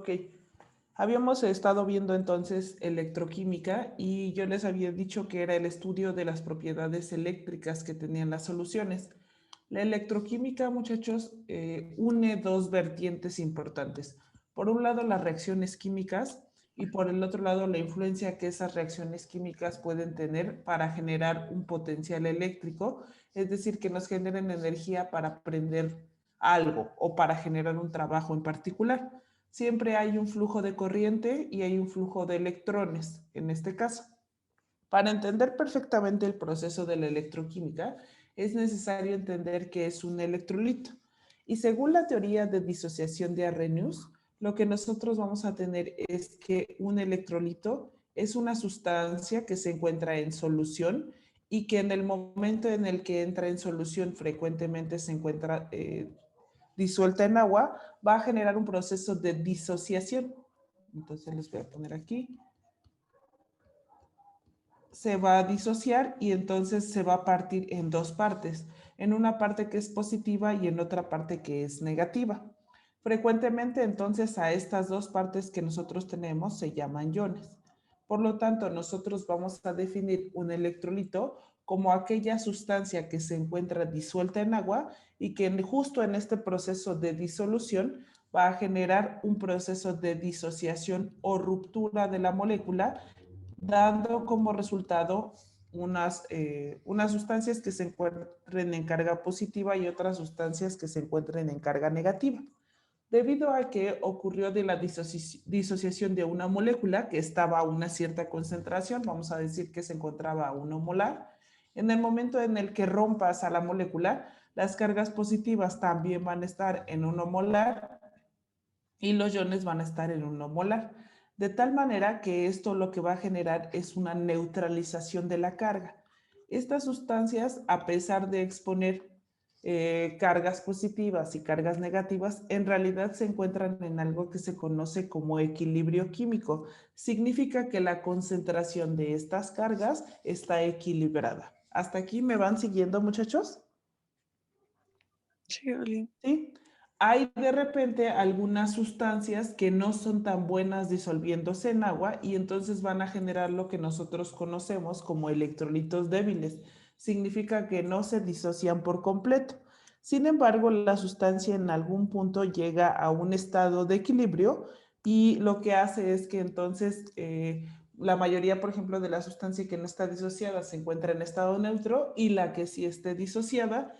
Ok, habíamos estado viendo entonces electroquímica y yo les había dicho que era el estudio de las propiedades eléctricas que tenían las soluciones. La electroquímica, muchachos, une dos vertientes importantes. Por un lado, las reacciones químicas y por el otro lado, la influencia que esas reacciones químicas pueden tener para generar un potencial eléctrico, es decir, que nos generen energía para aprender algo o para generar un trabajo en particular. Siempre hay un flujo de corriente y hay un flujo de electrones, en este caso. Para entender perfectamente el proceso de la electroquímica, es necesario entender qué es un electrolito. Y según la teoría de disociación de Arrhenius, lo que nosotros vamos a tener es que un electrolito es una sustancia que se encuentra en solución y que en el momento en el que entra en solución frecuentemente se encuentra disuelta en agua, va a generar un proceso de disociación. Entonces les voy a poner aquí. Se va a disociar y entonces se va a partir en dos partes, en una parte que es positiva y en otra parte que es negativa. Frecuentemente entonces a estas dos partes que nosotros tenemos se llaman iones. Por lo tanto, nosotros vamos a definir un electrolito como aquella sustancia que se encuentra disuelta en agua y que justo en este proceso de disolución va a generar un proceso de disociación o ruptura de la molécula, dando como resultado unas sustancias que se encuentren en carga positiva y otras sustancias que se encuentren en carga negativa. Debido a que ocurrió de la disociación de una molécula que estaba a una cierta concentración, vamos a decir que se encontraba a 1 molar, en el momento en el que rompas a la molécula, las cargas positivas también van a estar en 1 molar y los iones van a estar en 1 molar. De tal manera que esto lo que va a generar es una neutralización de la carga. Estas sustancias, a pesar de exponer cargas positivas y cargas negativas, en realidad se encuentran en algo que se conoce como equilibrio químico. Significa que la concentración de estas cargas está equilibrada. ¿Hasta aquí me van siguiendo, muchachos? Sí, Oli. ¿Sí? Hay de repente algunas sustancias que no son tan buenas disolviéndose en agua y entonces van a generar lo que nosotros conocemos como electrolitos débiles. Significa que no se disocian por completo. Sin embargo, la sustancia en algún punto llega a un estado de equilibrio y lo que hace es que entonces la mayoría, por ejemplo, de la sustancia que no está disociada se encuentra en estado neutro y la que sí esté disociada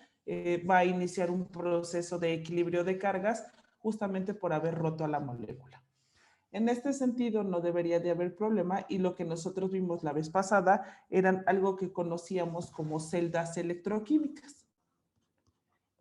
va a iniciar un proceso de equilibrio de cargas justamente por haber roto a la molécula. En este sentido, no debería de haber problema y lo que nosotros vimos la vez pasada eran algo que conocíamos como celdas electroquímicas.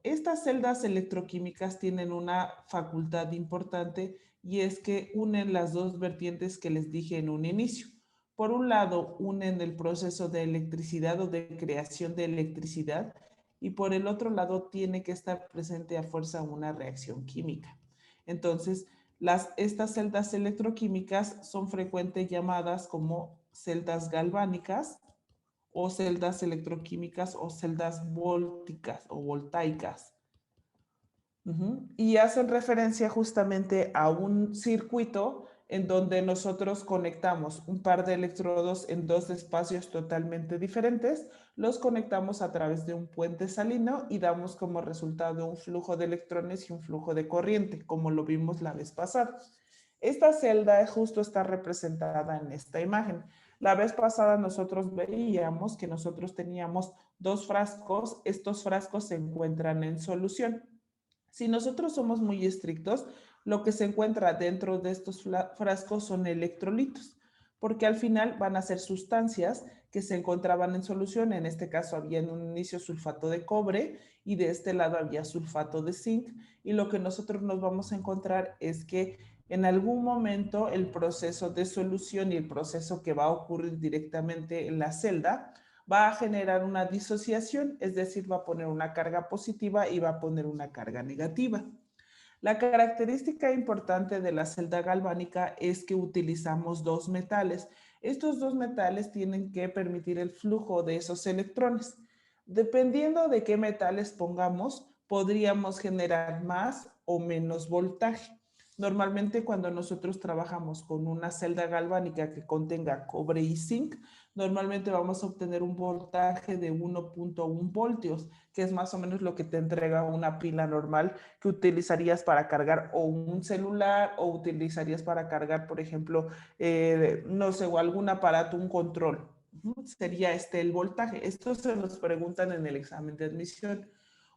Estas celdas electroquímicas tienen una facultad importante y es que unen las dos vertientes que les dije en un inicio. Por un lado, unen el proceso de electricidad o de creación de electricidad y por el otro lado tiene que estar presente a fuerza una reacción química. Entonces, estas celdas electroquímicas son frecuentemente llamadas como celdas galvánicas o celdas electroquímicas o celdas volticas o voltaicas. Y hacen referencia justamente a un circuito en donde nosotros conectamos un par de electrodos en dos espacios totalmente diferentes, los conectamos a través de un puente salino y damos como resultado un flujo de electrones y un flujo de corriente, como lo vimos la vez pasada. Esta celda justo está representada en esta imagen. La vez pasada nosotros veíamos que nosotros teníamos dos frascos. Estos frascos se encuentran en solución. Si nosotros somos muy estrictos, lo que se encuentra dentro de estos frascos son electrolitos, porque al final van a ser sustancias que se encontraban en solución. En este caso había en un inicio sulfato de cobre y de este lado había sulfato de zinc. Y lo que nosotros nos vamos a encontrar es que en algún momento el proceso de solución y el proceso que va a ocurrir directamente en la celda va a generar una disociación, es decir, va a poner una carga positiva y va a poner una carga negativa. La característica importante de la celda galvánica es que utilizamos dos metales. Estos dos metales tienen que permitir el flujo de esos electrones. Dependiendo de qué metales pongamos, podríamos generar más o menos voltaje. Normalmente cuando nosotros trabajamos con una celda galvánica que contenga cobre y zinc, normalmente vamos a obtener un voltaje de 1.1 voltios, que es más o menos lo que te entrega una pila normal que utilizarías para cargar o un celular o utilizarías para cargar, por ejemplo, no sé, o algún aparato, un control. Sería este el voltaje. Esto se nos preguntan en el examen de admisión.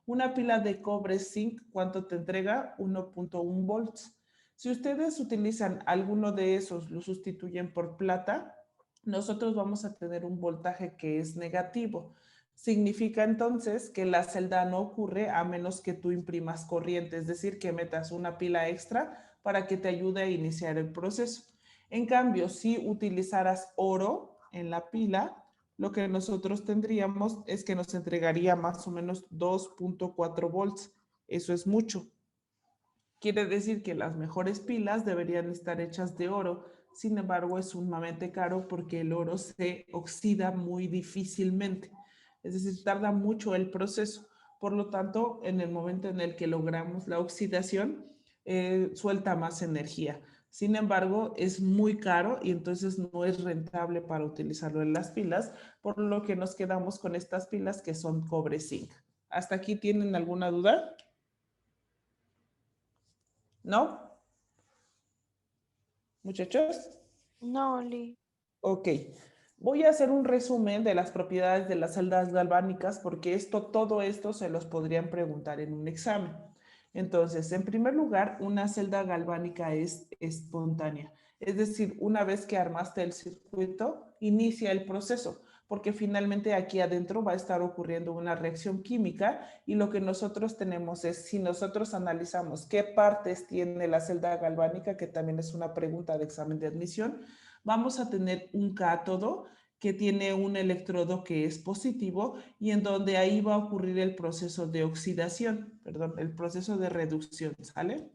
Una pila de cobre zinc, ¿cuánto te entrega? 1.1 volts. Si ustedes utilizan alguno de esos, lo sustituyen por plata, nosotros vamos a tener un voltaje que es negativo. Significa entonces que la celda no ocurre a menos que tú imprimas corriente, es decir, que metas una pila extra para que te ayude a iniciar el proceso. En cambio, si utilizaras oro en la pila, lo que nosotros tendríamos es que nos entregaría más o menos 2.4 volts. Eso es mucho. Quiere decir que las mejores pilas deberían estar hechas de oro. Sin embargo, es sumamente caro porque el oro se oxida muy difícilmente. Es decir, tarda mucho el proceso. Por lo tanto, en el momento en el que logramos la oxidación, suelta más energía. Sin embargo, es muy caro y entonces no es rentable para utilizarlo en las pilas, por lo que nos quedamos con estas pilas que son cobre zinc. ¿Hasta aquí tienen alguna duda? ¿No? Muchachos. No, Oli. Ok. Voy a hacer un resumen de las propiedades de las celdas galvánicas porque todo esto se los podrían preguntar en un examen. Entonces, en primer lugar, una celda galvánica es espontánea. Es decir, una vez que armaste el circuito, inicia el proceso, porque finalmente aquí adentro va a estar ocurriendo una reacción química y lo que nosotros tenemos es, si nosotros analizamos qué partes tiene la celda galvánica, que también es una pregunta de examen de admisión, vamos a tener un cátodo que tiene un electrodo que es positivo y en donde ahí va a ocurrir el proceso de oxidación, perdón, el proceso de reducción, ¿sale?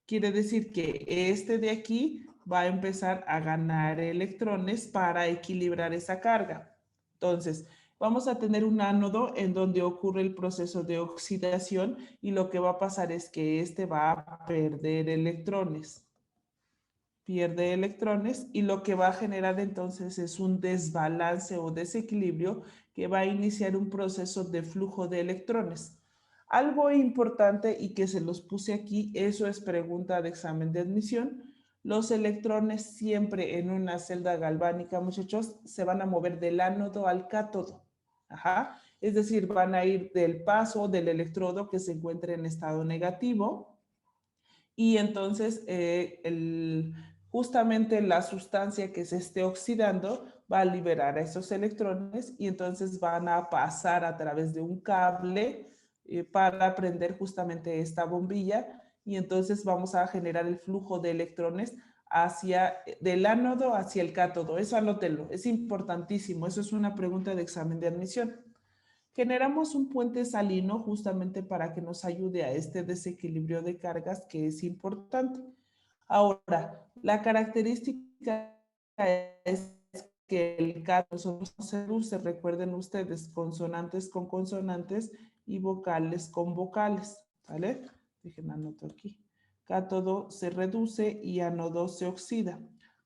Quiere decir que este de aquí va a empezar a ganar electrones para equilibrar esa carga. Entonces, vamos a tener un ánodo en donde ocurre el proceso de oxidación y lo que va a pasar es que este va a perder electrones. Pierde electrones y lo que va a generar entonces es un desbalance o desequilibrio que va a iniciar un proceso de flujo de electrones. Algo importante y que se los puse aquí, eso es pregunta de examen de admisión. Los electrones siempre en una celda galvánica, muchachos, se van a mover del ánodo al cátodo. Ajá. Es decir, van a ir del paso del electrodo que se encuentra en estado negativo y entonces justamente la sustancia que se esté oxidando va a liberar a esos electrones y entonces van a pasar a través de un cable para prender justamente esta bombilla y entonces vamos a generar el flujo de electrones del ánodo hacia el cátodo. Eso anótelo, es importantísimo, eso es una pregunta de examen de admisión. Generamos un puente salino justamente para que nos ayude a este desequilibrio de cargas que es importante. Ahora, la característica es que el cátodo se reduce, recuerden ustedes, consonantes con consonantes y vocales con vocales, ¿vale? Déjenme anoto aquí. Cátodo se reduce y ánodo se oxida.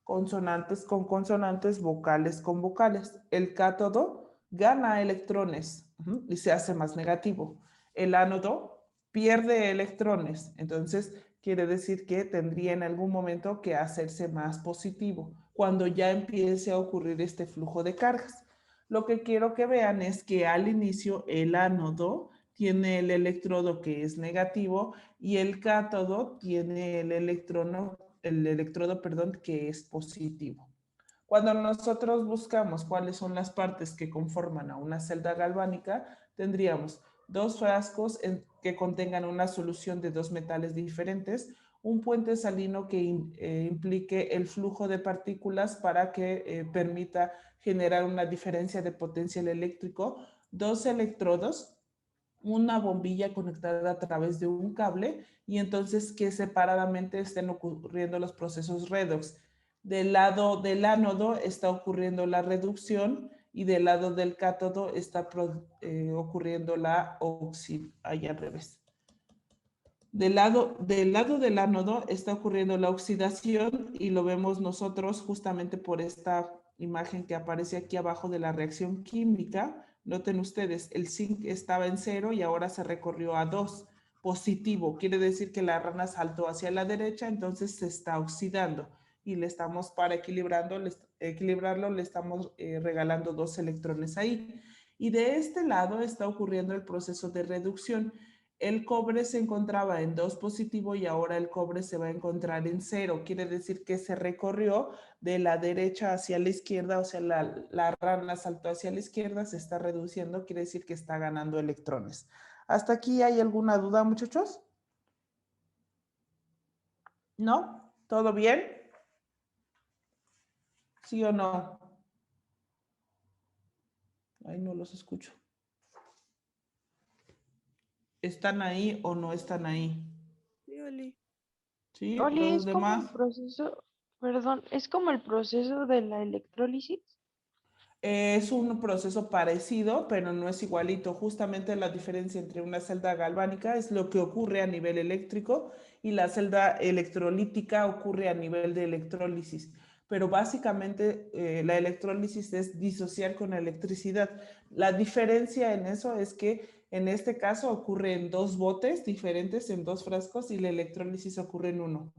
Consonantes con consonantes, vocales con vocales. El cátodo gana electrones y se hace más negativo. El ánodo pierde electrones, entonces quiere decir que tendría en algún momento que hacerse más positivo cuando ya empiece a ocurrir este flujo de cargas. Lo que quiero que vean es que al inicio el ánodo tiene el electrodo que es negativo y el cátodo tiene el electrodo, perdón, que es positivo. Cuando nosotros buscamos cuáles son las partes que conforman a una celda galvánica, tendríamos dos frascos que contengan una solución de dos metales diferentes, un puente salino que implique el flujo de partículas para que permita generar una diferencia de potencial eléctrico, dos electrodos, una bombilla conectada a través de un cable y entonces que separadamente estén ocurriendo los procesos redox. Del lado del ánodo está ocurriendo la reducción y del lado del cátodo está ocurriendo la oxidación. Ahí al revés. Del lado del ánodo está ocurriendo la oxidación y lo vemos nosotros justamente por esta imagen que aparece aquí abajo de la reacción química. Noten ustedes, el zinc estaba en 0 y ahora se recorrió a 2. Positivo, quiere decir que la rana saltó hacia la derecha, entonces se está oxidando. Y le estamos, para equilibrarlo, le estamos regalando 2 electrones ahí. Y de este lado está ocurriendo el proceso de reducción. El cobre se encontraba en 2 positivo y ahora el cobre se va a encontrar en 0. Quiere decir que se recorrió de la derecha hacia la izquierda, o sea, la rana saltó hacia la izquierda, se está reduciendo, quiere decir que está ganando electrones. ¿Hasta aquí hay alguna duda, muchachos? ¿No? ¿Todo bien? ¿Sí o no? Ay, no los escucho. ¿Están ahí o no están ahí? Sí, Oli. ¿Sí? Oli, ¿Los es como el demás? proceso, perdón, es como el proceso de la electrólisis. Es un proceso parecido, pero no es igualito. Justamente la diferencia entre una celda galvánica es lo que ocurre a nivel eléctrico y la celda electrolítica ocurre a nivel de electrólisis. Pero básicamente la electrólisis es disociar con electricidad. La diferencia en eso es que en este caso ocurre en 2 botes diferentes, en 2 frascos, y la electrólisis ocurre en uno.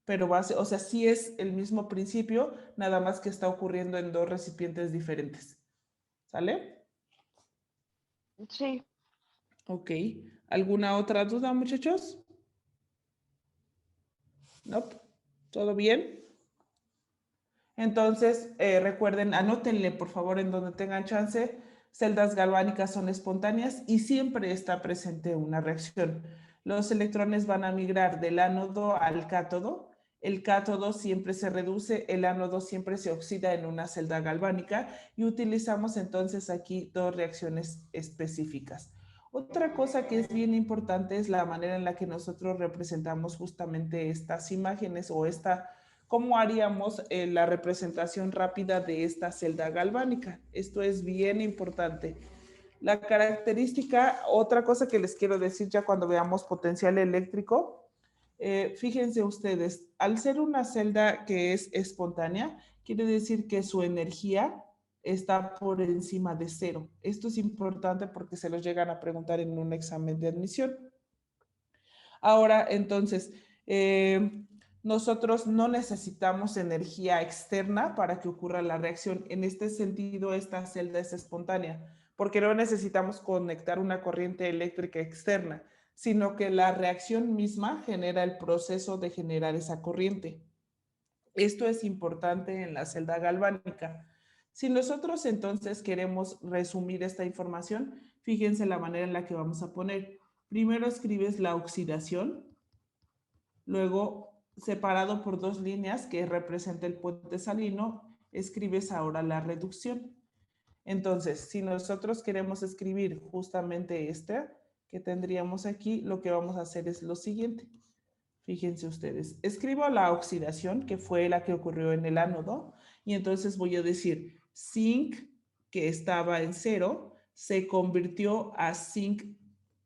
Pero o sea, sí es el mismo principio, nada más que está ocurriendo en 2 recipientes diferentes. ¿Sale? Sí. Ok. ¿Alguna otra duda, muchachos? ¿No? ¿Todo bien? Entonces, recuerden, anótenle por favor en donde tengan chance. Celdas galvánicas son espontáneas y siempre está presente una reacción. Los electrones van a migrar del ánodo al cátodo. El cátodo siempre se reduce, el ánodo siempre se oxida en una celda galvánica y utilizamos entonces aquí 2 reacciones específicas. Otra cosa que es bien importante es la manera en la que nosotros representamos justamente estas imágenes o cómo haríamos la representación rápida de esta celda galvánica. Esto es bien importante. La característica, otra cosa que les quiero decir ya cuando veamos potencial eléctrico, fíjense ustedes, al ser una celda que es espontánea, quiere decir que su energía está por encima de 0. Esto es importante porque se los llegan a preguntar en un examen de admisión. Ahora, entonces, nosotros no necesitamos energía externa para que ocurra la reacción. En este sentido, esta celda es espontánea, porque no necesitamos conectar una corriente eléctrica externa, sino que la reacción misma genera el proceso de generar esa corriente. Esto es importante en la celda galvánica. Si nosotros entonces queremos resumir esta información, fíjense la manera en la que vamos a poner. Primero escribes la oxidación, luego separado por 2 líneas que representa el puente salino, escribes ahora la reducción. Entonces, si nosotros queremos escribir justamente esta que tendríamos aquí, lo que vamos a hacer es lo siguiente. Fíjense ustedes, escribo la oxidación, que fue la que ocurrió en el ánodo, y entonces voy a decir zinc, que estaba en 0, se convirtió a zinc,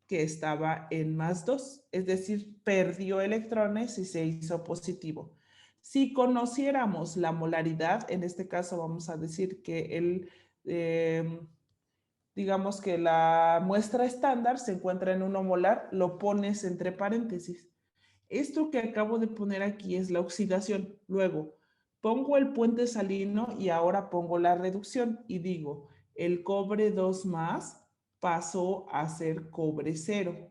que estaba en +2, es decir, perdió electrones y se hizo positivo. Si conociéramos la molaridad, en este caso vamos a decir que digamos que la muestra estándar se encuentra en 1 molar, lo pones entre paréntesis. Esto que acabo de poner aquí es la oxidación. Luego, pongo el puente salino y ahora pongo la reducción y digo, el cobre 2 más pasó a ser cobre 0.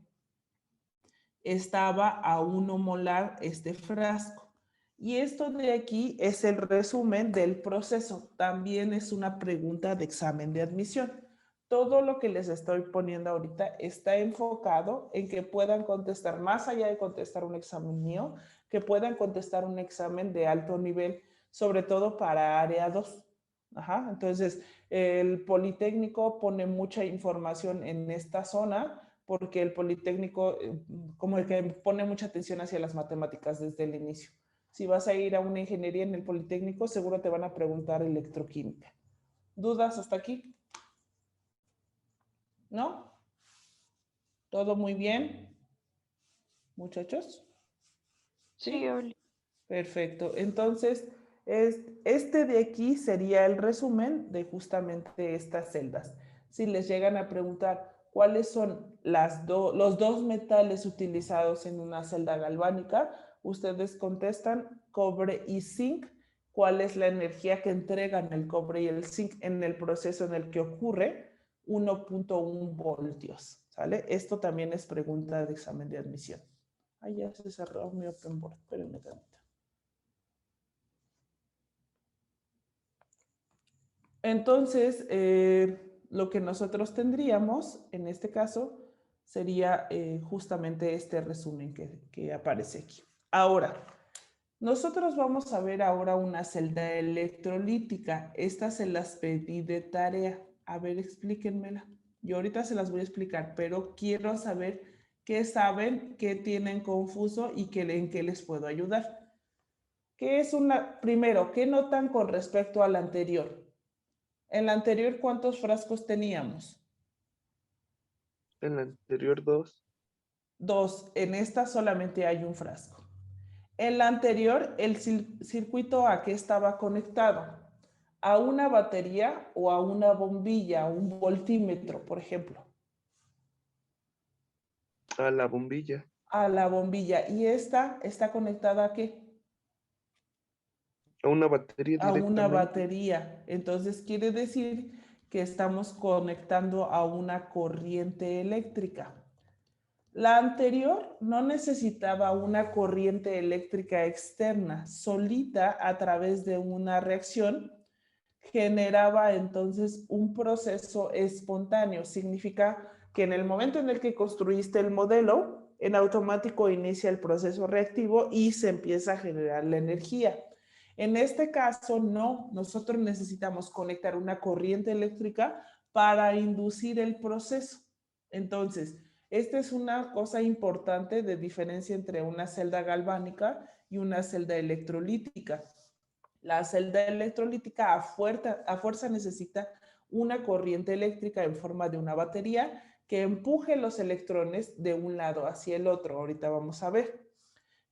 Estaba a 1 molar este frasco. Y esto de aquí es el resumen del proceso. También es una pregunta de examen de admisión. Todo lo que les estoy poniendo ahorita está enfocado en que puedan contestar, más allá de contestar un examen mío, que puedan contestar un examen de alto nivel, sobre todo para área 2. Ajá, entonces, el Politécnico pone mucha información en esta zona porque el Politécnico como el que pone mucha atención hacia las matemáticas desde el inicio. Si vas a ir a una ingeniería en el Politécnico, seguro te van a preguntar electroquímica. ¿Dudas hasta aquí? ¿No? ¿Todo muy bien? muchachos. Sí, Oli. Perfecto. Entonces, este de aquí sería el resumen de justamente estas celdas. Si les llegan a preguntar cuáles son los dos metales utilizados en una celda galvánica, ustedes contestan cobre y zinc. ¿Cuál es la energía que entregan el cobre y el zinc en el proceso en el que ocurre? 1.1 voltios. ¿Sale? Esto también es pregunta de examen de admisión. Ahí ya se cerró mi open board. Espérenme tantito. Entonces, lo que nosotros tendríamos en este caso sería justamente este resumen que aparece aquí. Ahora, nosotros vamos a ver ahora una celda electrolítica. Estas se las pedí de tarea. A ver, explíquenmela. Yo ahorita se las voy a explicar, pero quiero saber qué saben, qué tienen confuso y en qué les puedo ayudar. Primero, ¿qué notan con respecto al anterior? En la anterior, ¿cuántos frascos teníamos? En la anterior 2. 2. En esta solamente hay un frasco. En la anterior, el circuito ¿a qué estaba conectado? ¿A una batería o a una bombilla, un voltímetro, por ejemplo? A la bombilla. A la bombilla. ¿Y esta está conectada a qué? A una batería A una directamente. batería. Entonces quiere decir que estamos conectando a una corriente eléctrica. La anterior no necesitaba una corriente eléctrica externa, solita a través de una reacción generaba entonces un proceso espontáneo. Significa que en el momento en el que construiste el modelo, en automático inicia el proceso reactivo y se empieza a generar la energía. En este caso, no, nosotros necesitamos conectar una corriente eléctrica para inducir el proceso. Entonces, esta es una cosa importante de diferencia entre una celda galvánica y una celda electrolítica. La celda electrolítica a fuerza necesita una corriente eléctrica en forma de una batería que empuje los electrones de un lado hacia el otro. Ahorita vamos a ver.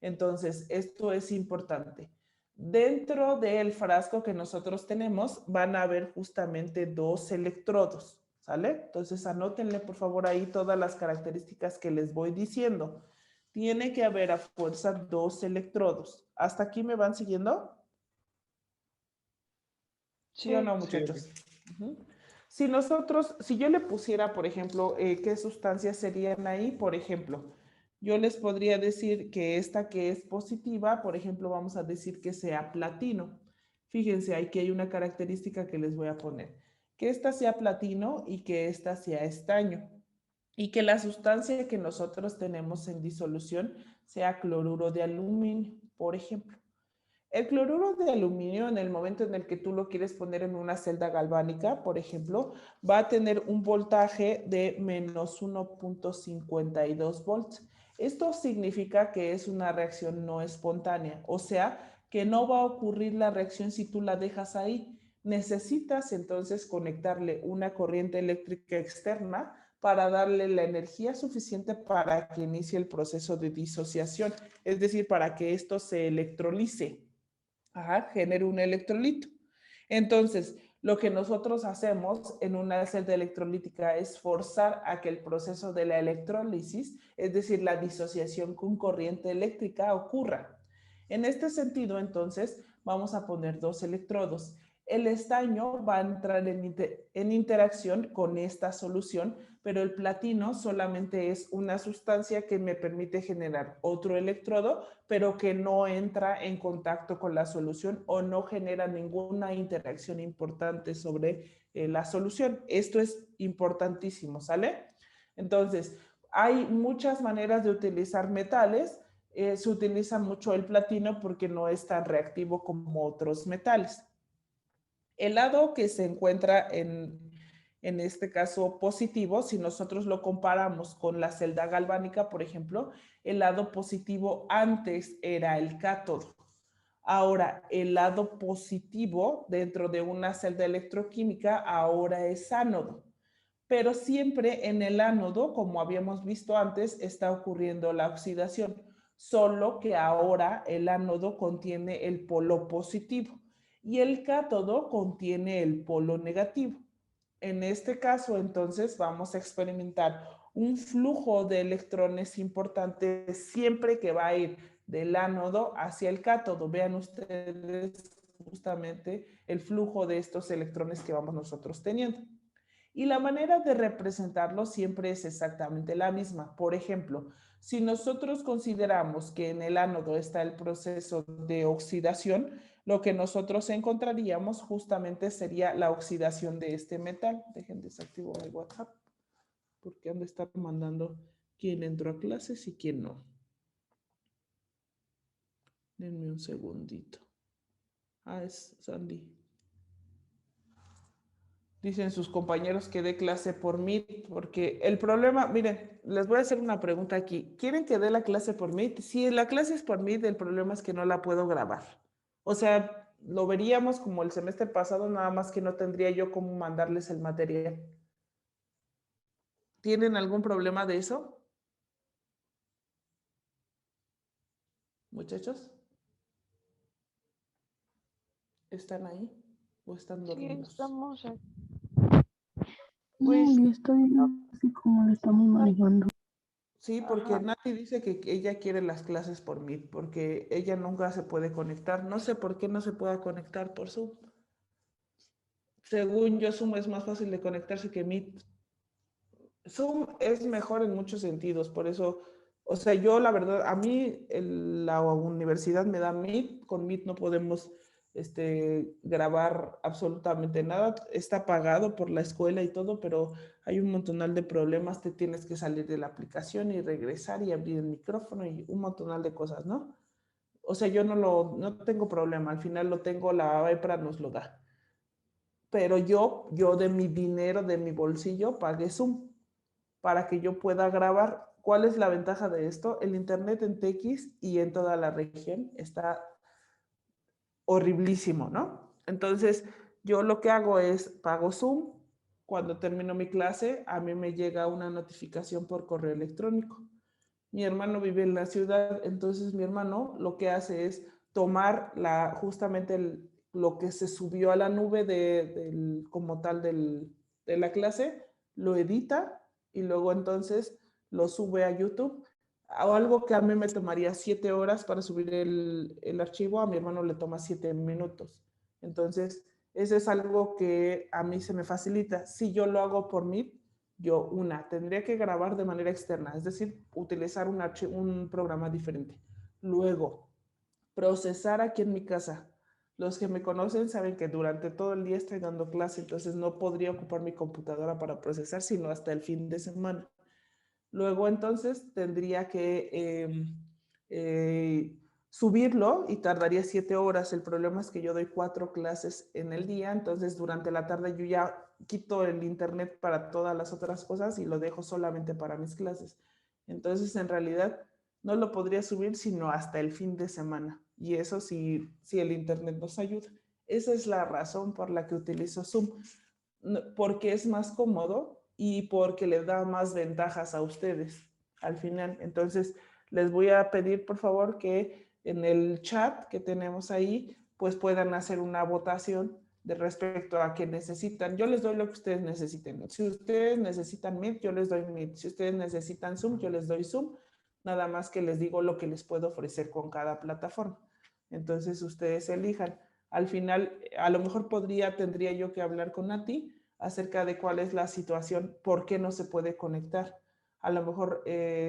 Entonces, esto es importante. Dentro del frasco que nosotros tenemos van a haber justamente 2 electrodos, ¿sale? Entonces, anótenle por favor ahí todas las características que les voy diciendo. Tiene que haber a fuerza 2 electrodos. ¿Hasta aquí me van siguiendo? ¿Sí o no, muchachos? Sí. Si yo le pusiera, por ejemplo, qué sustancias serían ahí, por ejemplo, yo les podría decir que esta que es positiva, por ejemplo, vamos a decir que sea platino. Fíjense, aquí hay una característica que les voy a poner. Que esta sea platino y que esta sea estaño. Y que la sustancia que nosotros tenemos en disolución sea cloruro de aluminio, por ejemplo. El cloruro de aluminio, en el momento en el que tú lo quieres poner en una celda galvánica, por ejemplo, va a tener un voltaje de menos 1.52 volts. Esto significa que es una reacción no espontánea, o sea, que no va a ocurrir la reacción si tú la dejas ahí. Necesitas entonces conectarle una corriente eléctrica externa para darle la energía suficiente para que inicie el proceso de disociación, es decir, para que esto se electrolice. Genera un electrolito. Entonces, lo que nosotros hacemos en una celda electrolítica es forzar a que el proceso de la electrólisis, es decir, la disociación con corriente eléctrica, ocurra. En este sentido, entonces, vamos a poner 2 electrodos. El estaño va a entrar en interacción con esta solución, pero el platino solamente es una sustancia que me permite generar otro electrodo, pero que no entra en contacto con la solución o no genera ninguna interacción importante sobre la solución. Esto es importantísimo, ¿sale? Entonces, hay muchas maneras de utilizar metales. Se utiliza mucho el platino porque no es tan reactivo como otros metales. El lado que se encuentra en este caso positivo, si nosotros lo comparamos con la celda galvánica, por ejemplo, el lado positivo antes era el cátodo. Ahora, el lado positivo dentro de una celda electroquímica ahora es ánodo. pero siempre en el ánodo, como habíamos visto antes, está ocurriendo la oxidación, solo que ahora el ánodo contiene el polo positivo y el cátodo contiene el polo negativo. En este caso, entonces, vamos a experimentar un flujo de electrones importante siempre que va a ir del ánodo hacia el cátodo. Vean ustedes justamente el flujo de estos electrones que vamos nosotros teniendo. Y la manera de representarlo siempre es exactamente la misma. Por ejemplo, si nosotros consideramos que en el ánodo está el proceso de oxidación, lo que nosotros encontraríamos justamente sería la oxidación de este metal. Dejen desactivo el WhatsApp porque han de estar mandando quién entró a clases y quién no. Denme un segundito. Ah, es Sandy. Dicen sus compañeros que dé clase por Meet, porque el problema, miren, les voy a hacer una pregunta aquí. ¿Quieren que dé la clase por Meet? Si la clase es por Meet, el problema es que no la puedo grabar. O sea, lo veríamos como el semestre pasado, nada más que no tendría yo cómo mandarles el material. ¿Tienen algún problema de eso? Muchachos, ¿están ahí o están Sí, dormidos? estamos aquí. No, Pues yo estoy así como lo estamos manejando. Sí, porque ajá, Nati dice que ella quiere las clases por Meet, porque ella nunca se puede conectar. No sé por qué no se pueda conectar por Zoom. Según yo, Zoom es más fácil de conectarse que Meet. Zoom es mejor en muchos sentidos, por eso, o sea, yo la verdad, a mí la universidad me da Meet, con Meet no podemos grabar absolutamente nada, está pagado por la escuela y todo, pero hay un montonal de problemas, te tienes que salir de la aplicación y regresar y abrir el micrófono y un montonal de cosas, ¿no? O sea, yo no tengo problema, al final lo tengo, la EPRA nos lo da. Pero yo de mi dinero, de mi bolsillo, pagué Zoom para que yo pueda grabar. ¿Cuál es la ventaja de esto? El internet en TX y en toda la región está horriblísimo, ¿no? Entonces, yo lo que hago es pago Zoom. Cuando termino mi clase, a mí me llega una notificación por correo electrónico. Mi hermano vive en la ciudad, entonces mi hermano lo que hace es tomar justamente lo que se subió a la nube como tal de la clase, lo edita y luego entonces lo sube a YouTube. O algo que a mí me tomaría 7 horas para subir el archivo, a mi hermano le toma 7 minutos. Entonces, eso es algo que a mí se me facilita. Si yo lo hago por mí, yo tendría que grabar de manera externa, es decir, utilizar un programa diferente. Luego, procesar aquí en mi casa. Los que me conocen saben que durante todo el día estoy dando clase, entonces no podría ocupar mi computadora para procesar, sino hasta el fin de semana. Luego entonces tendría que subirlo y tardaría 7 horas. El problema es que yo doy 4 clases en el día, entonces durante la tarde yo ya quito el internet para todas las otras cosas y lo dejo solamente para mis clases. Entonces en realidad no lo podría subir sino hasta el fin de semana. Y eso si el internet nos ayuda. Esa es la razón por la que utilizo Zoom, porque es más cómodo y porque les da más ventajas a ustedes al final. Entonces, les voy a pedir, por favor, que en el chat que tenemos ahí, pues puedan hacer una votación de respecto a qué necesitan. Yo les doy lo que ustedes necesiten. Si ustedes necesitan Meet, yo les doy Meet. Si ustedes necesitan Zoom, yo les doy Zoom. Nada más que les digo lo que les puedo ofrecer con cada plataforma. Entonces, ustedes elijan. Al final, a lo mejor tendría yo que hablar con Nati acerca de cuál es la situación, por qué no se puede conectar. A lo mejor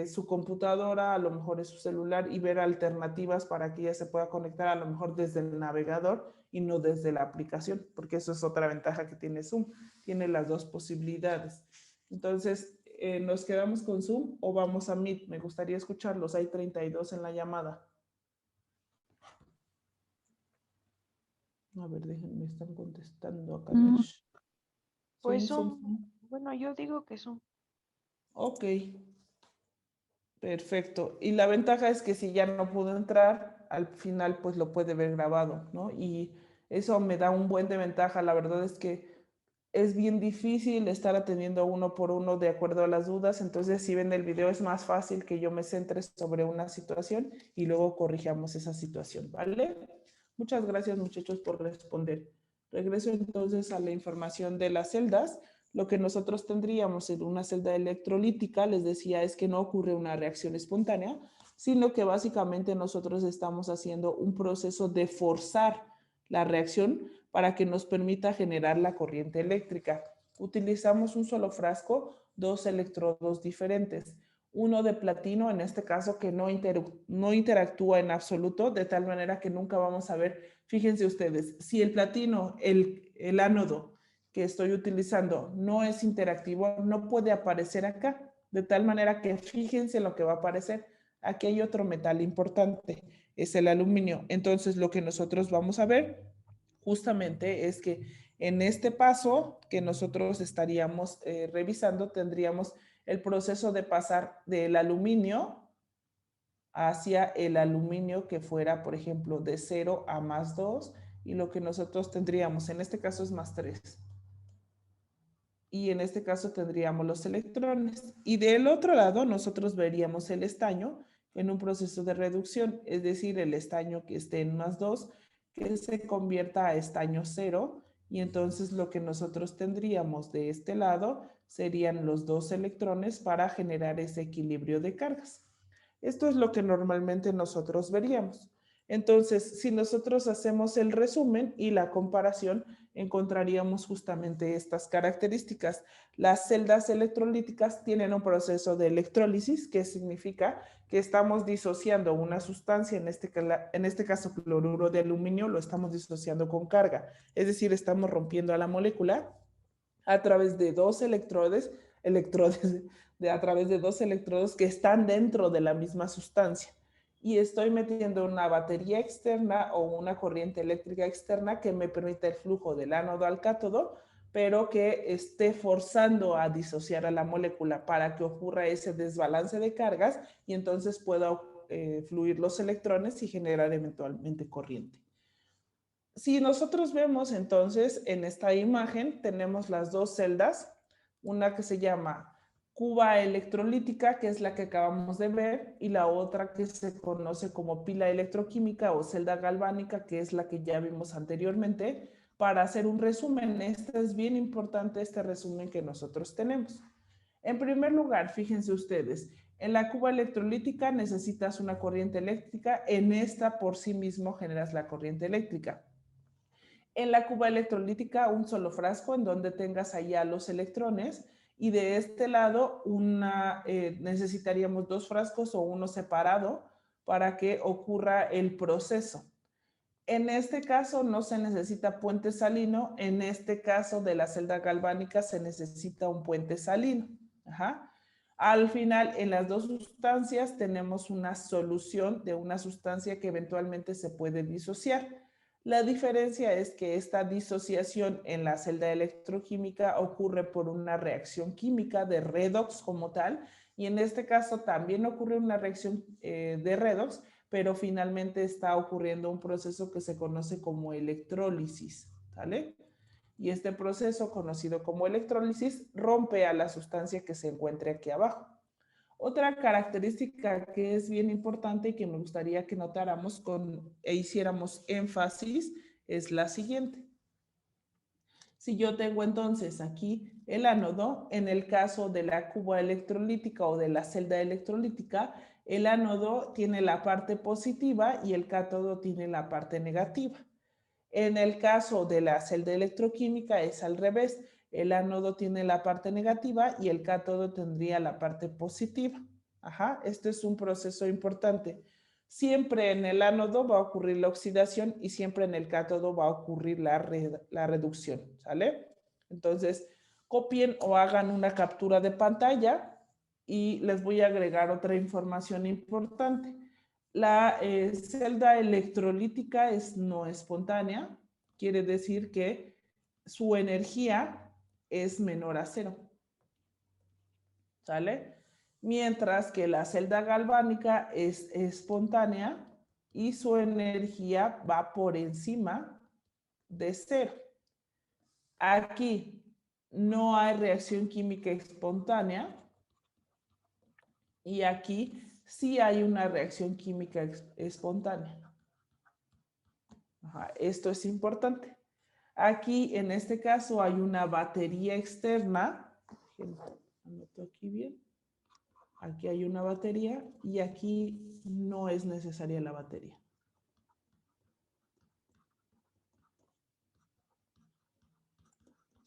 su computadora, a lo mejor es su celular y ver alternativas para que ella se pueda conectar a lo mejor desde el navegador y no desde la aplicación, porque eso es otra ventaja que tiene Zoom. Tiene las dos posibilidades. Entonces, ¿nos quedamos con Zoom o vamos a Meet? Me gustaría escucharlos. Hay 32 en la llamada. A ver, déjenme, están contestando acá. pues Zoom. bueno, yo digo que son. Ok, perfecto. Y la ventaja es que si ya no pudo entrar, al final pues lo puede ver grabado, ¿no? Y eso me da un buen de ventaja. La verdad es que es bien difícil estar atendiendo uno por uno de acuerdo a las dudas, entonces si ven el video es más fácil que yo me centre sobre una situación y luego corrijamos esa situación, ¿vale? Muchas gracias, muchachos, por responder. Regreso entonces a la información de las celdas. Lo que nosotros tendríamos en una celda electrolítica, les decía, es que no ocurre una reacción espontánea, sino que básicamente nosotros estamos haciendo un proceso de forzar la reacción para que nos permita generar la corriente eléctrica. Utilizamos un solo frasco, dos electrodos diferentes. Uno de platino, en este caso, que no interactúa en absoluto, de tal manera que nunca vamos a ver. Fíjense ustedes, si el platino, el ánodo que estoy utilizando no es interactivo, no puede aparecer acá, de tal manera que fíjense lo que va a aparecer. Aquí hay otro metal importante, es el aluminio. Entonces, lo que nosotros vamos a ver justamente es que en este paso que nosotros estaríamos revisando, tendríamos el proceso de pasar del aluminio hacia el aluminio que fuera, por ejemplo, de 0 a +2, y lo que nosotros tendríamos, en este caso es +3. Y en este caso tendríamos los electrones. Y del otro lado nosotros veríamos el estaño en un proceso de reducción, es decir, el estaño que esté en +2, que se convierta a estaño 0, y entonces lo que nosotros tendríamos de este lado serían los dos electrones para generar ese equilibrio de cargas. Esto es lo que normalmente nosotros veríamos. Entonces, si nosotros hacemos el resumen y la comparación, encontraríamos justamente estas características. Las celdas electrolíticas tienen un proceso de electrólisis, que significa que estamos disociando una sustancia, en este caso cloruro de aluminio, lo estamos disociando con carga. Es decir, estamos rompiendo a la molécula a través de dos electrodes a través de dos electrodos que están dentro de la misma sustancia. Y estoy metiendo una batería externa o una corriente eléctrica externa que me permite el flujo del ánodo al cátodo, pero que esté forzando a disociar a la molécula para que ocurra ese desbalance de cargas y entonces pueda fluir los electrones y generar eventualmente corriente. Si nosotros vemos entonces en esta imagen, tenemos las dos celdas, una que se llama cuba electrolítica, que es la que acabamos de ver, y la otra que se conoce como pila electroquímica o celda galvánica, que es la que ya vimos anteriormente. Para hacer un resumen, este es bien importante, este resumen que nosotros tenemos. En primer lugar, fíjense ustedes, en la cuba electrolítica necesitas una corriente eléctrica, en esta por sí mismo generas la corriente eléctrica. En la cuba electrolítica, un solo frasco en donde tengas allá los electrones, y de este lado necesitaríamos dos frascos o uno separado para que ocurra el proceso. En este caso no se necesita puente salino, en este caso de la celda galvánica se necesita un puente salino. Ajá. Al final, en las dos sustancias tenemos una solución de una sustancia que eventualmente se puede disociar. La diferencia es que esta disociación en la celda electroquímica ocurre por una reacción química de redox como tal, y en este caso también ocurre una reacción de redox, pero finalmente está ocurriendo un proceso que se conoce como electrólisis, ¿vale? Y este proceso, conocido como electrólisis, rompe a la sustancia que se encuentre aquí abajo. Otra característica que es bien importante y que me gustaría que notáramos e hiciéramos énfasis es la siguiente. Si yo tengo entonces aquí el ánodo, en el caso de la cuba electrolítica o de la celda electrolítica, el ánodo tiene la parte positiva y el cátodo tiene la parte negativa. En el caso de la celda electroquímica es al revés. El ánodo tiene la parte negativa y el cátodo tendría la parte positiva. Ajá, este es un proceso importante. Siempre en el ánodo va a ocurrir la oxidación y siempre en el cátodo va a ocurrir la reducción, ¿sale? Entonces, copien o hagan una captura de pantalla y les voy a agregar otra información importante. La celda electrolítica es no espontánea, quiere decir que su energía es menor a 0, ¿sale? Mientras que la celda galvánica es espontánea y su energía va por encima de 0. Aquí, no hay reacción química espontánea. Y aquí sí hay una reacción química espontánea. Ajá, esto es importante. Aquí, en este caso, hay una batería externa. Anoto aquí bien. Aquí hay una batería y aquí no es necesaria la batería.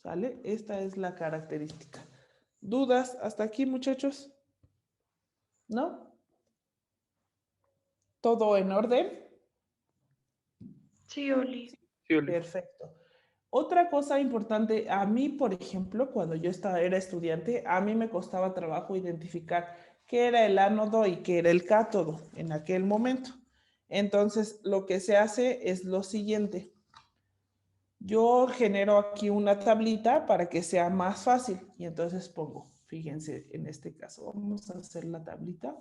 ¿Sale? Esta es la característica. ¿Dudas hasta aquí, muchachos? ¿No? ¿Todo en orden? Sí, Oli. Sí, Oli. Perfecto. Otra cosa importante, a mí, por ejemplo, cuando yo era estudiante, a mí me costaba trabajo identificar qué era el ánodo y qué era el cátodo en aquel momento. Entonces, lo que se hace es lo siguiente. Yo genero aquí una tablita para que sea más fácil y entonces pongo, fíjense, en este caso, vamos a hacer la tablita.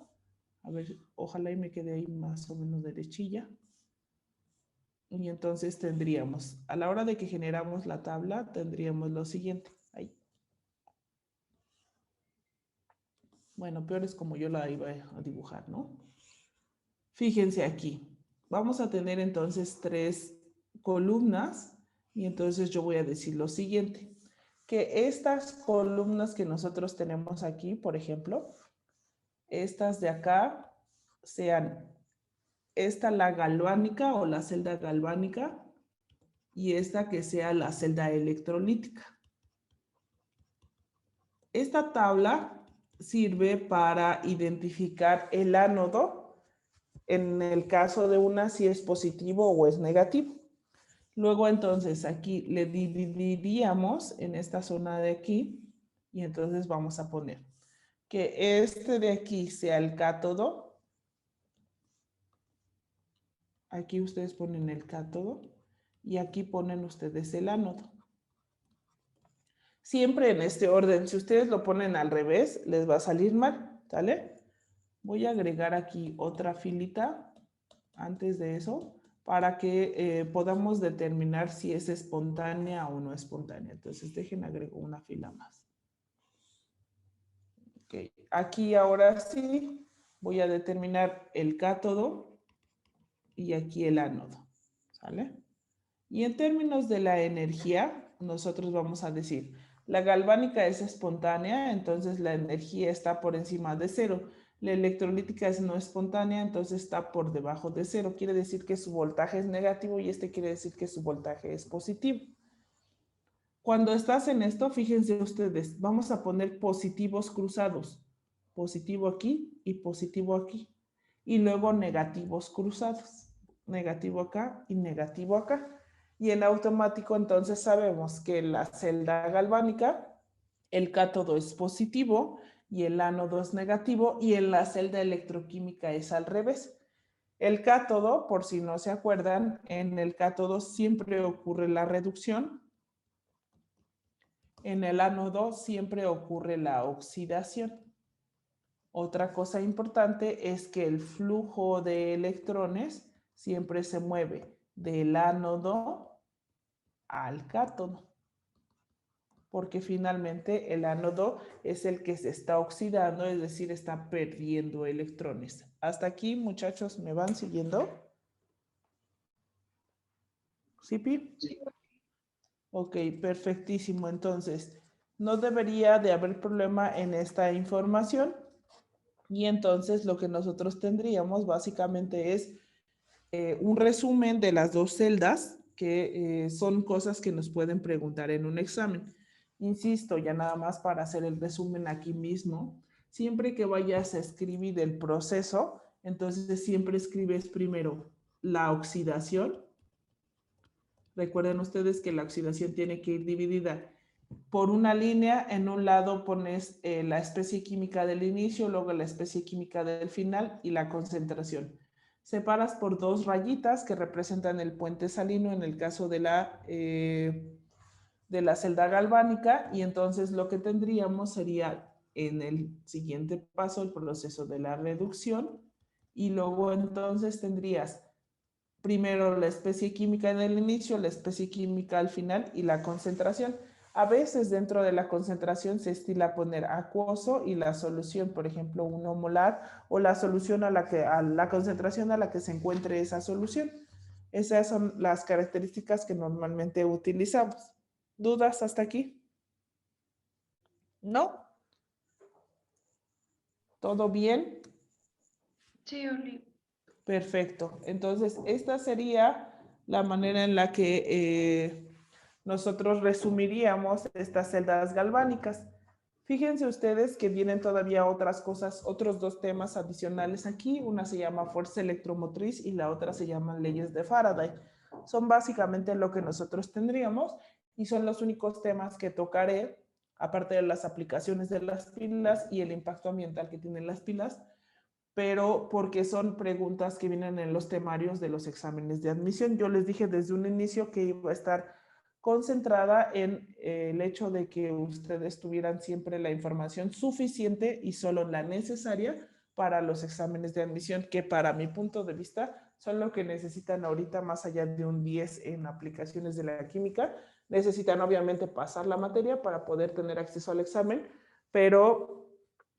A ver, ojalá y me quede ahí más o menos derechilla. Y entonces tendríamos, a la hora de que generamos la tabla, tendríamos lo siguiente. Ahí. Bueno, peor es como yo la iba a dibujar, ¿no? Fíjense aquí. Vamos a tener entonces 3 columnas y entonces yo voy a decir lo siguiente. Que estas columnas que nosotros tenemos aquí, por ejemplo, estas de acá sean esta la galvánica o la celda galvánica y esta que sea la celda electrolítica. Esta tabla sirve para identificar el ánodo, en el caso de una si es positivo o es negativo. Luego entonces aquí le dividiríamos en esta zona de aquí y entonces vamos a poner que este de aquí sea el cátodo. Aquí ustedes ponen el cátodo y aquí ponen ustedes el ánodo. Siempre en este orden. Si ustedes lo ponen al revés, les va a salir mal, ¿sale? Voy a agregar aquí otra filita antes de eso para que podamos determinar si es espontánea o no espontánea. Entonces, dejen agrego una fila más. Okay. Aquí ahora sí voy a determinar el cátodo y aquí el ánodo, ¿sale? Y en términos de la energía, nosotros vamos a decir, la galvánica es espontánea, entonces la energía está por encima de 0. La electrolítica es no espontánea, entonces está por debajo de 0. Quiere decir que su voltaje es negativo y este quiere decir que su voltaje es positivo. Cuando estás en esto, fíjense ustedes, vamos a poner positivos cruzados. Positivo aquí y positivo aquí. Y luego negativos cruzados. Negativo acá y negativo acá. Y en automático entonces sabemos que en la celda galvánica el cátodo es positivo y el ánodo es negativo y en la celda electroquímica es al revés. El cátodo, por si no se acuerdan, en el cátodo siempre ocurre la reducción. En el ánodo siempre ocurre la oxidación. Otra cosa importante es que el flujo de electrones siempre se mueve del ánodo al cátodo, porque finalmente el ánodo es el que se está oxidando, es decir, está perdiendo electrones. Hasta aquí, muchachos, ¿me van siguiendo? ¿Sí, Pi? Sí. Ok, perfectísimo. Entonces, no debería de haber problema en esta información. Y entonces lo que nosotros tendríamos básicamente es un resumen de las 2 celdas, que son cosas que nos pueden preguntar en un examen. Insisto, ya nada más para hacer el resumen aquí mismo, siempre que vayas a escribir el proceso, entonces siempre escribes primero la oxidación. Recuerden ustedes que la oxidación tiene que ir dividida por una línea. En un lado pones la especie química del inicio, luego la especie química del final y la concentración. Separas por 2 rayitas que representan el puente salino en el caso de la celda galvánica, y entonces lo que tendríamos sería en el siguiente paso el proceso de la reducción, y luego entonces tendrías primero la especie química en el inicio, la especie química al final y la concentración. A veces dentro de la concentración se estila poner acuoso y la solución, por ejemplo, 1 molar o la solución a la concentración a la que se encuentre esa solución. Esas son las características que normalmente utilizamos. ¿Dudas hasta aquí? ¿No? ¿Todo bien? Sí, Oli. Perfecto. Entonces, esta sería la manera en la que nosotros resumiríamos estas celdas galvánicas. Fíjense ustedes que vienen todavía otras cosas, otros 2 temas adicionales aquí. Una se llama fuerza electromotriz y la otra se llama leyes de Faraday. Son básicamente lo que nosotros tendríamos y son los únicos temas que tocaré, aparte de las aplicaciones de las pilas y el impacto ambiental que tienen las pilas, pero porque son preguntas que vienen en los temarios de los exámenes de admisión. Yo les dije desde un inicio que iba a estar concentrada en el hecho de que ustedes tuvieran siempre la información suficiente y solo la necesaria para los exámenes de admisión, que para mi punto de vista son lo que necesitan ahorita, más allá de un 10 en aplicaciones de la química. Necesitan obviamente pasar la materia para poder tener acceso al examen, pero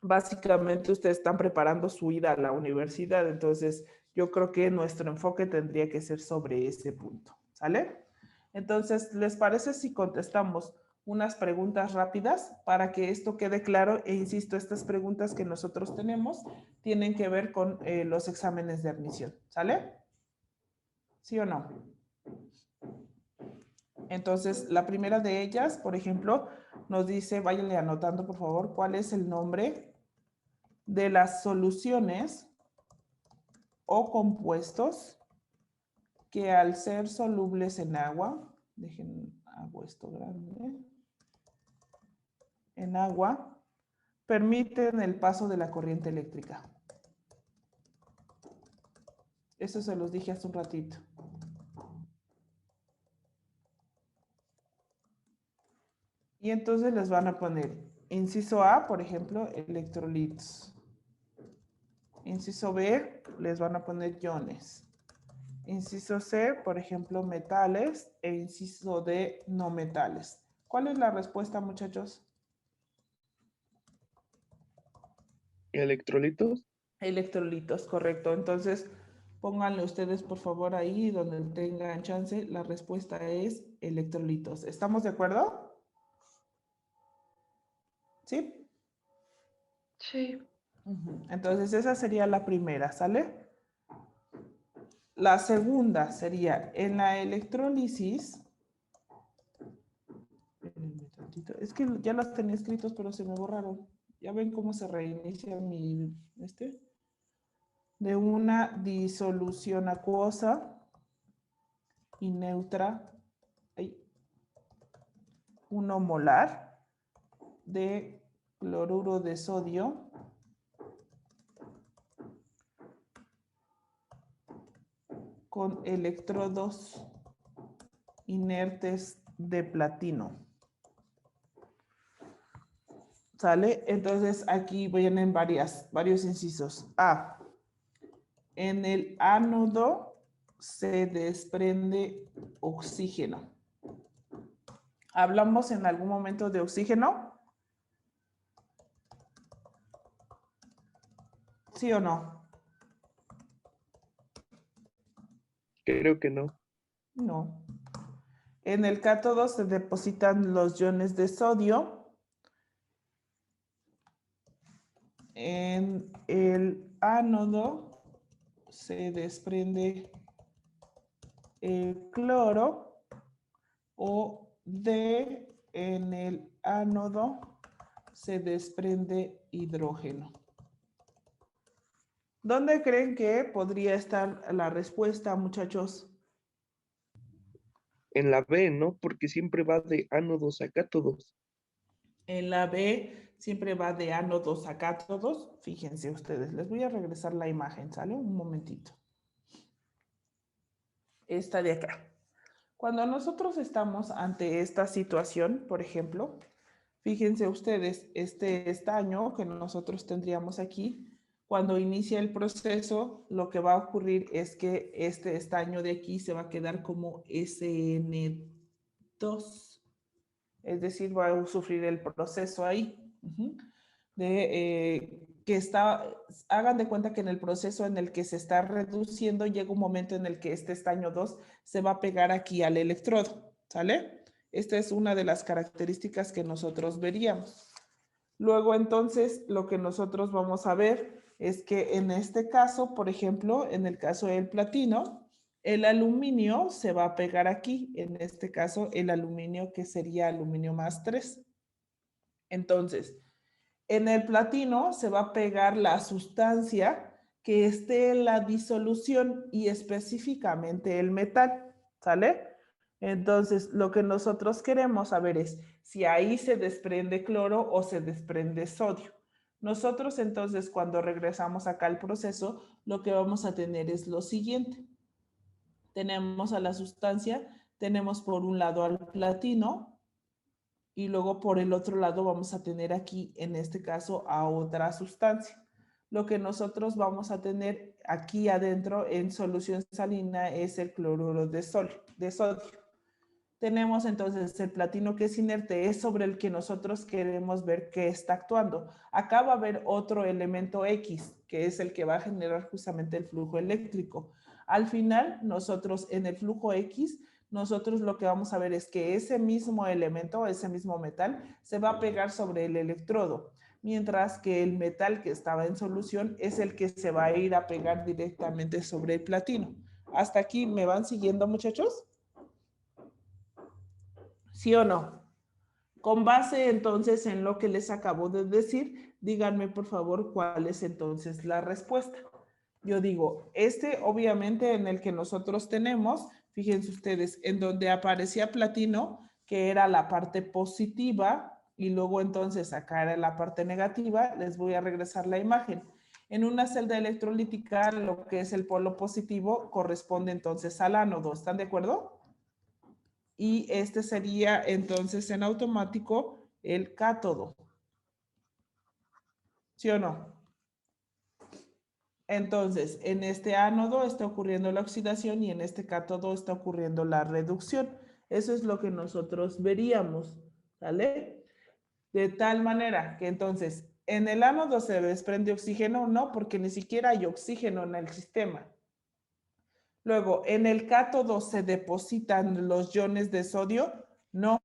básicamente ustedes están preparando su ida a la universidad, entonces yo creo que nuestro enfoque tendría que ser sobre ese punto, ¿sale? Entonces, ¿les parece si contestamos unas preguntas rápidas para que esto quede claro? E insisto, estas preguntas que nosotros tenemos tienen que ver con los exámenes de admisión, ¿sale? ¿Sí o no? Entonces, la primera de ellas, por ejemplo, nos dice, váyanle anotando por favor, ¿cuál es el nombre de las soluciones o compuestos que al ser solubles en agua, hago esto grande, en agua, permiten el paso de la corriente eléctrica? Eso se los dije hace un ratito. Y entonces les van a poner, inciso A, por ejemplo, electrolitos. Inciso B, les van a poner iones. Inciso C, por ejemplo, metales. E inciso D, no metales. ¿Cuál es la respuesta, muchachos? Electrolitos. Electrolitos, correcto. Entonces, pónganle ustedes, por favor, ahí donde tengan chance. La respuesta es electrolitos. ¿Estamos de acuerdo? ¿Sí? Sí. Entonces, esa sería la primera, ¿sale? La segunda sería, en la electrólisis, espérenme tantito, es que ya las tenía escritos, pero se me borraron. Ya ven cómo se reinicia mi, de una disolución acuosa y neutra, 1 molar de cloruro de sodio con electrodos inertes de platino. ¿Sale? Entonces aquí vienen varios incisos. A. En el ánodo se desprende oxígeno. ¿Hablamos en algún momento de oxígeno? ¿Sí o no? Creo que no. No. En el cátodo se depositan los iones de sodio. En el ánodo se desprende el cloro, o en el ánodo se desprende hidrógeno. ¿Dónde creen que podría estar la respuesta, muchachos? En la B, ¿no? Porque siempre va de ánodos a cátodos. En la B siempre va de ánodos a cátodos. Fíjense ustedes, les voy a regresar la imagen, ¿sale? Un momentito. Esta de acá. Cuando nosotros estamos ante esta situación, por ejemplo, fíjense ustedes, este estaño que nosotros tendríamos aquí, cuando inicia el proceso, lo que va a ocurrir es que este estaño de aquí se va a quedar como SN2. es decir, va a sufrir el proceso ahí. Hagan de cuenta que en el proceso en el que se está reduciendo llega un momento en el que este estaño 2 se va a pegar aquí al electrodo, ¿sale? Esta es una de las características que nosotros veríamos. Luego, entonces, lo que nosotros vamos a ver es que en este caso, por ejemplo, en el caso del platino, el aluminio se va a pegar aquí. En este caso, el aluminio que sería aluminio más 3. Entonces, en el platino se va a pegar la sustancia que esté en la disolución y específicamente el metal, ¿sale? Entonces, lo que nosotros queremos saber es si ahí se desprende cloro o se desprende sodio. Nosotros entonces, cuando regresamos acá al proceso, lo que vamos a tener es lo siguiente. Tenemos a la sustancia, tenemos por un lado al platino y luego por el otro lado vamos a tener aquí, en este caso, a otra sustancia. Lo que nosotros vamos a tener aquí adentro en solución salina es el cloruro de sodio. Tenemos entonces el platino que es inerte, es sobre el que nosotros queremos ver que está actuando. Acá va a haber otro elemento X, que es el que va a generar justamente el flujo eléctrico. Al final, nosotros en el flujo X, nosotros lo que vamos a ver es que ese mismo elemento, ese mismo metal, se va a pegar sobre el electrodo, mientras que el metal que estaba en solución es el que se va a ir a pegar directamente sobre el platino. ¿Hasta aquí me van siguiendo, muchachos? ¿Sí o no? Con base entonces en lo que les acabo de decir, díganme por favor cuál es entonces la respuesta. Yo digo, obviamente en el que nosotros tenemos, fíjense ustedes, en donde aparecía platino, que era la parte positiva, y luego entonces acá era la parte negativa, les voy a regresar la imagen. En una celda electrolítica, lo que es el polo positivo corresponde entonces al ánodo, ¿están de acuerdo? Y este sería entonces en automático el cátodo. ¿Sí o no? Entonces, en este ánodo está ocurriendo la oxidación y en este cátodo está ocurriendo la reducción. Eso es lo que nosotros veríamos, ¿vale? De tal manera que entonces, en el ánodo se desprende oxígeno, no, porque ni siquiera hay oxígeno en el sistema. Luego, en el cátodo se depositan los iones de sodio, no,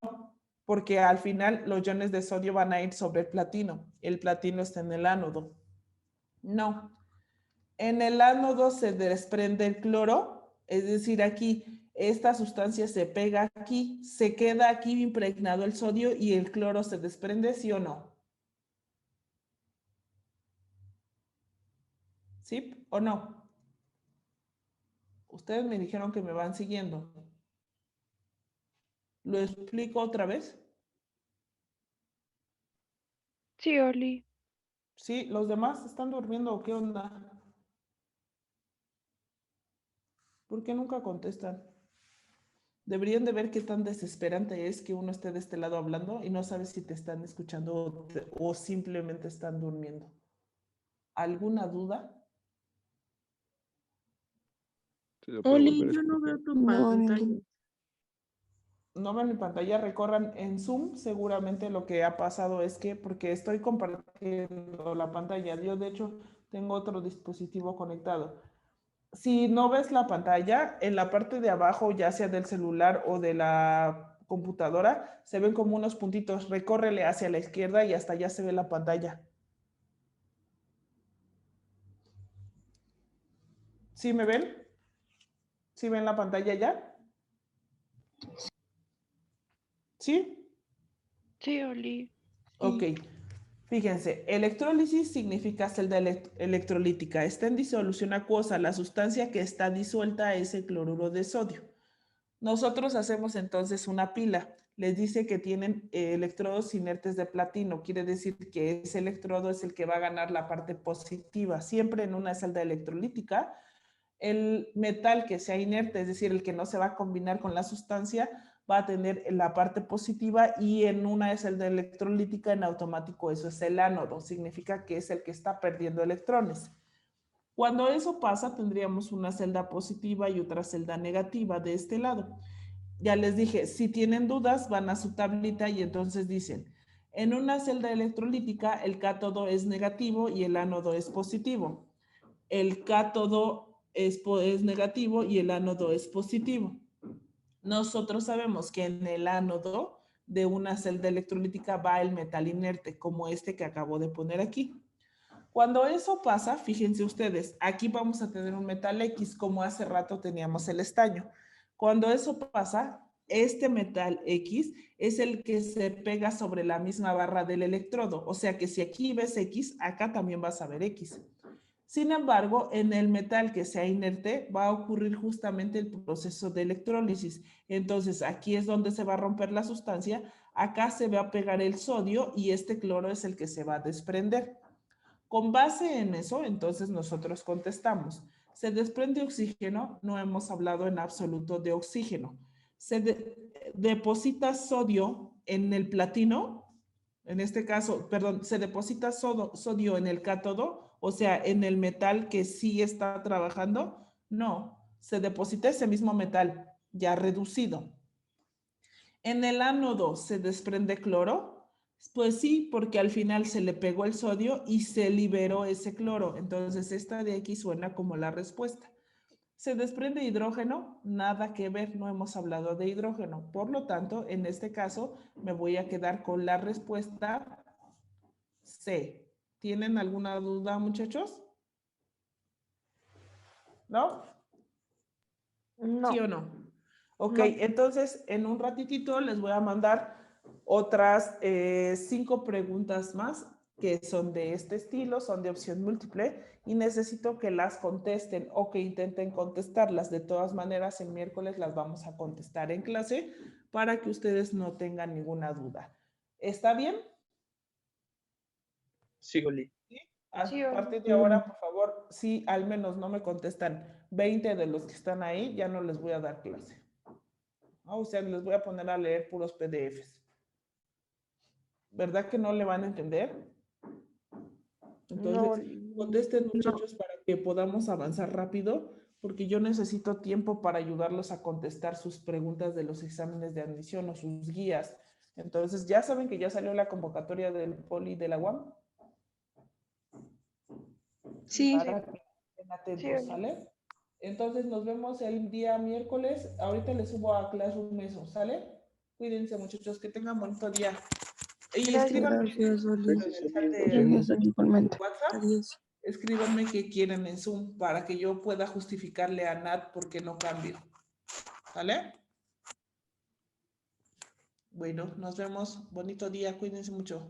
porque al final los iones de sodio van a ir sobre el platino. El platino está en el ánodo. No. En el ánodo se desprende el cloro, es decir, aquí esta sustancia se pega aquí, se queda aquí impregnado el sodio y el cloro se desprende, ¿sí o no? ¿Sí o no? Ustedes me dijeron que me van siguiendo. ¿Lo explico otra vez? Sí, Oli. Sí, ¿los demás están durmiendo o qué onda? ¿Por qué nunca contestan? Deberían de ver qué tan desesperante es que uno esté de este lado hablando y no sabe si te están escuchando o simplemente están durmiendo. ¿Alguna duda? Se lo puedo Oli, volver a yo no escuchar. veo tu No, pantalla. ninguno. No ven mi pantalla, recorran en Zoom. Seguramente lo que ha pasado es que, porque estoy compartiendo la pantalla, yo de hecho tengo otro dispositivo conectado. Si no ves la pantalla, en la parte de abajo, ya sea del celular o de la computadora, se ven como unos puntitos. Recórrele hacia la izquierda y hasta allá se ve la pantalla. ¿Sí me ven? ¿Sí ven la pantalla ya? ¿Sí? Sí, Oli. Ok. Fíjense, electrólisis significa celda electrolítica. Está en disolución acuosa. La sustancia que está disuelta es el cloruro de sodio. Nosotros hacemos entonces una pila. Les dice que tienen electrodos inertes de platino. Quiere decir que ese electrodo es el que va a ganar la parte positiva. Siempre en una celda electrolítica, el metal que sea inerte, es decir, el que no se va a combinar con la sustancia, va a tener la parte positiva y en una celda electrolítica en automático eso es el ánodo. Significa que es el que está perdiendo electrones. Cuando eso pasa, tendríamos una celda positiva y otra celda negativa de este lado. Ya les dije, si tienen dudas, van a su tablita y entonces dicen, en una celda electrolítica el cátodo es negativo y el ánodo es positivo. El cátodo es negativo y el ánodo es positivo. Nosotros sabemos que en el ánodo de una celda electrolítica va el metal inerte, como este que acabo de poner aquí. Cuando eso pasa, fíjense ustedes, aquí vamos a tener un metal X, como hace rato teníamos el estaño. Cuando eso pasa, este metal X es el que se pega sobre la misma barra del electrodo. O sea que si aquí ves X, acá también vas a ver X. Sin embargo, en el metal que sea inerte va a ocurrir justamente el proceso de electrólisis. Entonces, aquí es donde se va a romper la sustancia, acá se va a pegar el sodio y este cloro es el que se va a desprender. Con base en eso, entonces nosotros contestamos. Se desprende oxígeno, no hemos hablado en absoluto de oxígeno. Se deposita sodio en el platino, en este caso, perdón, se deposita sodio en el cátodo, o sea, en el metal que sí está trabajando. No, se deposita ese mismo metal ya reducido. En el ánodo se desprende cloro. Pues sí, porque al final se le pegó el sodio y se liberó ese cloro. Entonces, esta de aquí suena como la respuesta. ¿Se desprende hidrógeno? Nada que ver, no hemos hablado de hidrógeno. Por lo tanto, en este caso, me voy a quedar con la respuesta C. ¿Tienen alguna duda, muchachos? ¿No? No, ¿Sí o no? Ok, no. entonces en un ratitito les voy a mandar otras 5 preguntas más que son de este estilo, son de opción múltiple y necesito que las contesten o que intenten contestarlas. De todas maneras, el miércoles las vamos a contestar en clase para que ustedes no tengan ninguna duda. ¿Está bien? Sí, Oli. A Sí, partir de ahora, por favor, si al menos no me contestan 20 de los que están ahí, ya no les voy a dar clase. O sea, les voy a poner a leer puros PDFs. ¿Verdad que no le van a entender? no, Entonces, contesten muchachos para que podamos avanzar rápido, porque yo necesito tiempo para ayudarlos a contestar sus preguntas de los exámenes de admisión o sus guías. Entonces, ya saben que ya salió la convocatoria del Poli de la UAM. Sí. Para que estén atentos, ¿sale? Entonces, nos vemos el día miércoles. Ahorita les subo a Classroom eso, ¿sale? Cuídense, muchachos, que tengan bonito día. Y escríbanme Gracias, Oli. en el chat de Gracias, Oli, igualmente. WhatsApp. Adiós. Escríbanme qué quieren en Zoom para que yo pueda justificarle a Nat por qué no cambio. ¿Vale? Bueno, nos vemos. Bonito día. Cuídense mucho.